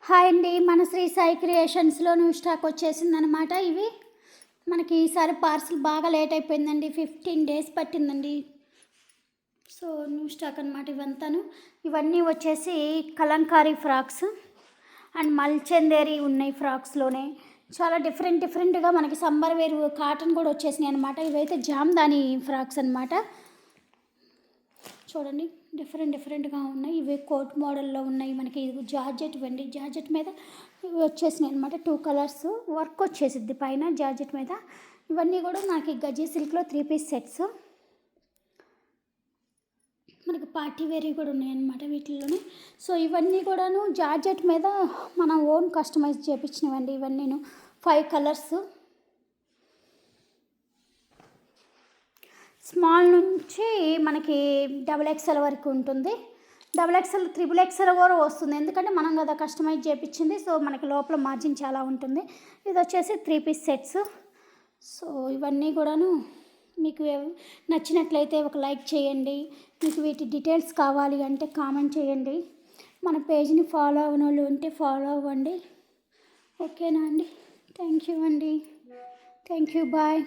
Hi అండి, మన Shri Sai క్రియేషన్స్లో new stock వచ్చేసిందనమాట. ఇవి మనకి ఈసారి పార్సిల్ బాగా లేట్ అయిపోయిందండి, 15 days పట్టిందండి. సో న్యూ స్టాక్ అనమాట ఇవంతాను. ఇవన్నీ వచ్చేసి కలంకారీ ఫ్రాక్స్ అండ్ మల్చందేరి ఉన్నాయి ఫ్రాక్స్లోనే. చాలా డిఫరెంట్గా మనకి సమ్మర్ వేర్ కాటన్ కూడా వచ్చేసినాయి అనమాట. ఇవైతే జామ్దాని ఫ్రాక్స్ అనమాట. చూడండి, డిఫరెంట్గా ఉన్నాయి. ఇవి కోట్ మోడల్లో ఉన్నాయి. మనకి ఇది జార్జెట్ ఇవ్వండి, జార్జెట్ మీద ఇవి వచ్చేసినాయి అనమాట. 2 colors వర్క్ వచ్చేసిద్ది పైన జార్జెట్ మీద. ఇవన్నీ కూడా మనకి గజీ సిల్క్లో 3 piece సెట్స్. మనకి పార్టీ వేరీ కూడా ఉన్నాయన్నమాట వీటిల్లోనే. సో ఇవన్నీ కూడాను జార్జెట్ మీద మన ఓన్ కస్టమైజ్ చేయించినవండి. ఇవన్నీ 5 colors. స్మాల్ నుంచి మనకి XXL వరకు ఉంటుంది. XXL, XXL కూడా వస్తుంది, ఎందుకంటే మనం కదా కస్టమైజ్ చేయించింది. సో మనకి లోపల మార్జిన్ చాలా ఉంటుంది. ఇది వచ్చేసి 3 piece సెట్స్. సో ఇవన్నీ కూడాను మీకు నచ్చినట్లయితే ఒక లైక్ చేయండి. మీకు వీటి డీటెయిల్స్ కావాలి అంటే కామెంట్ చేయండి. మన పేజ్ని ఫాలో అవ్వని వాళ్ళు ఉంటే ఫాలో అవ్వండి. ఓకేనా అండి? థ్యాంక్ యూ అండి. Thank you, bye.